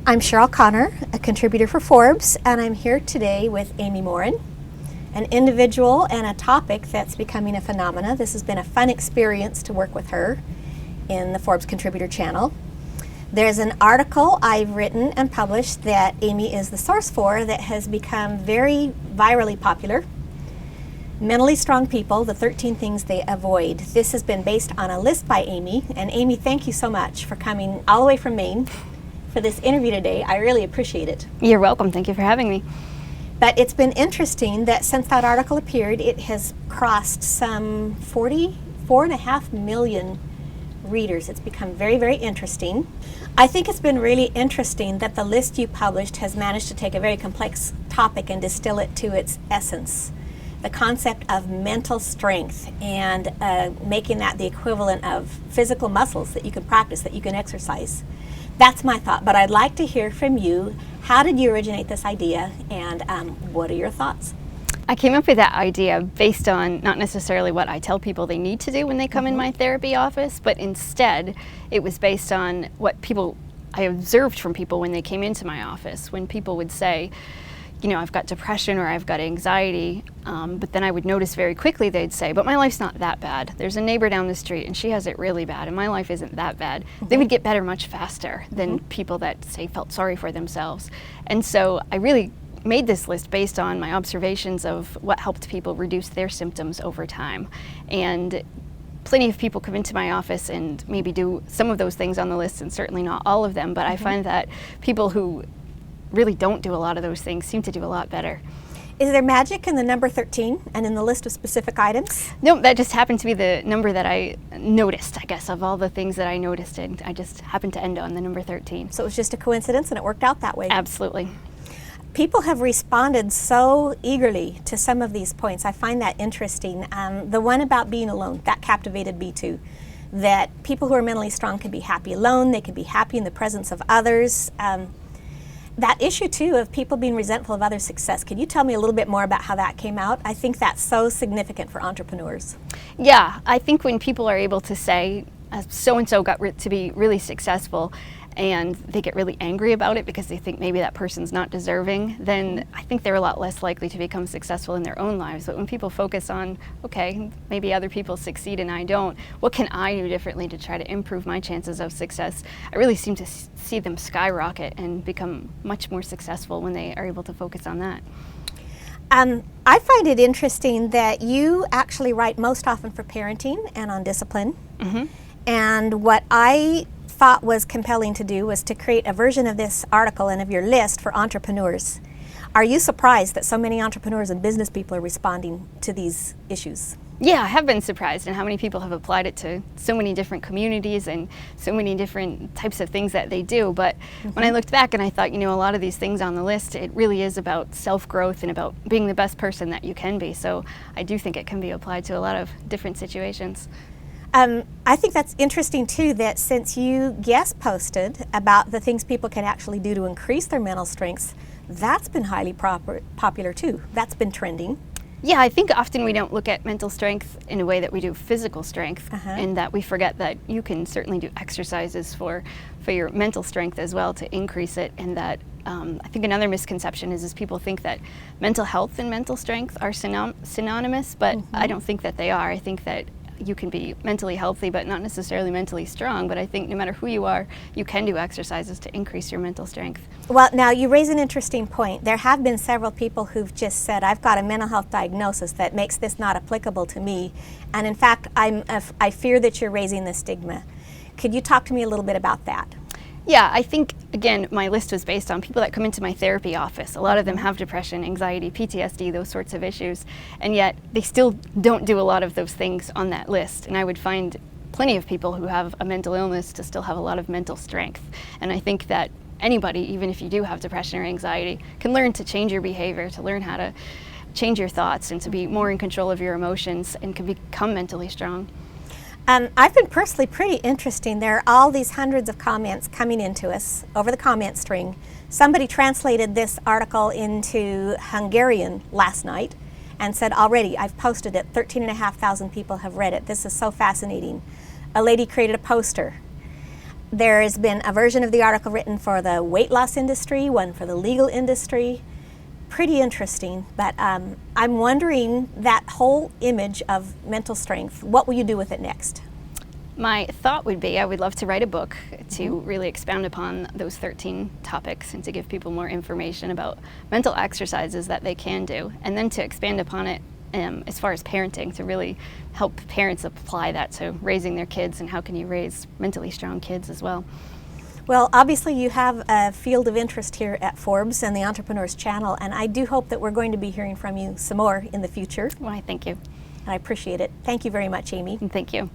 I'm Cheryl Connor, a contributor for Forbes, and I'm here today with Amy Morin, an individual and a topic that's becoming a phenomena. This has been a fun experience to work with her in the Forbes Contributor channel. There's an article I've written and published that Amy is the source for that has become very virally popular. Mentally Strong People, the 13 Things They Avoid. This has been based on a list by Amy, and Amy, thank you so much for coming all the way from Maine for this interview today. I really appreciate it. You're welcome. Thank you for having me. But it's been interesting that since that article appeared, it has crossed some 44.5 million readers. It's become very, very interesting. I think it's been really interesting that the list you published has managed to take a very complex topic and distill it to its essence. The concept of mental strength and making that the equivalent of physical muscles that you can practice, that you can exercise. That's my thought, but I'd like to hear from you. How did you originate this idea, and what are your thoughts? I came up with that idea based on not necessarily what I tell people they need to do when they come in my therapy office, but instead it was based on what I observed from people when they came into my office. When people would say, you know, I've got depression or I've got anxiety, but then I would notice very quickly they'd say, but my life's not that bad. There's a neighbor down the street and she has it really bad and my life isn't that bad. They would get better much faster than people that, say, felt sorry for themselves. And so I really made this list based on my observations of what helped people reduce their symptoms over time. And plenty of people come into my office and maybe do some of those things on the list, and certainly not all of them, but I find that people who really don't do a lot of those things seem to do a lot better. Is there magic in the number 13 and in the list of specific items? No, that just happened to be the number that I noticed, I guess, of all the things that I noticed, and I just happened to end on the number 13. So it was just a coincidence and it worked out that way? Absolutely. People have responded so eagerly to some of these points. I find that interesting. The one about being alone, that captivated me too. That people who are mentally strong can be happy alone, they can be happy in the presence of others. That issue too of people being resentful of others' success. Can you tell me a little bit more about how that came out? I think that's so significant for entrepreneurs. Yeah, I think when people are able to say, so-and-so got to be really successful, and they get really angry about it because they think maybe that person's not deserving, then I think they're a lot less likely to become successful in their own lives. But when people focus on, okay, maybe other people succeed and I don't, what can I do differently to try to improve my chances of success? I really seem to see them skyrocket and become much more successful when they are able to focus on that. I find it interesting that you actually write most often for parenting and on discipline. And what I thought was compelling to do was to create a version of this article and of your list for entrepreneurs. Are you surprised that so many entrepreneurs and business people are responding to these issues? Yeah, I have been surprised in how many people have applied it to so many different communities and so many different types of things that they do. But when I looked back and I thought, you know, a lot of these things on the list, it really is about self-growth and about being the best person that you can be. So I do think it can be applied to a lot of different situations. I think that's interesting too, that since you guest posted about the things people can actually do to increase their mental strengths, that's been highly popular too. That's been trending. Yeah, I think often we don't look at mental strength in a way that we do physical strength, and that we forget that you can certainly do exercises for your mental strength as well to increase it. And that I think another misconception is people think that mental health and mental strength are synonymous, but I don't think that they are. I think that you can be mentally healthy but not necessarily mentally strong, but I think no matter who you are, you can do exercises to increase your mental strength. Well, now you raise an interesting point. There have been several people who've just said, I've got a mental health diagnosis that makes this not applicable to me, and in fact I fear that you're raising the stigma. Could you talk to me a little bit about that? Yeah, I think, again, my list was based on people that come into my therapy office. A lot of them have depression, anxiety, PTSD, those sorts of issues, and yet they still don't do a lot of those things on that list. And I would find plenty of people who have a mental illness to still have a lot of mental strength. And I think that anybody, even if you do have depression or anxiety, can learn to change your behavior, to learn how to change your thoughts and to be more in control of your emotions, and can become mentally strong. I've been personally pretty interesting. There are all these hundreds of comments coming into us over the comment string. Somebody translated this article into Hungarian last night and said, already, I've posted it, 13,500 people have read it. This is so fascinating. A lady created a poster. There has been a version of the article written for the weight loss industry, one for the legal industry. Pretty interesting, but I'm wondering that whole image of mental strength, what will you do with it next? My thought would be I would love to write a book to really expound upon those 13 topics and to give people more information about mental exercises that they can do, and then to expand upon it as far as parenting, to really help parents apply that to raising their kids and how can you raise mentally strong kids as well. Well, obviously you have a field of interest here at Forbes and the Entrepreneurs Channel, and I do hope that we're going to be hearing from you some more in the future. Why, thank you. And I appreciate it. Thank you very much, Amy. And thank you.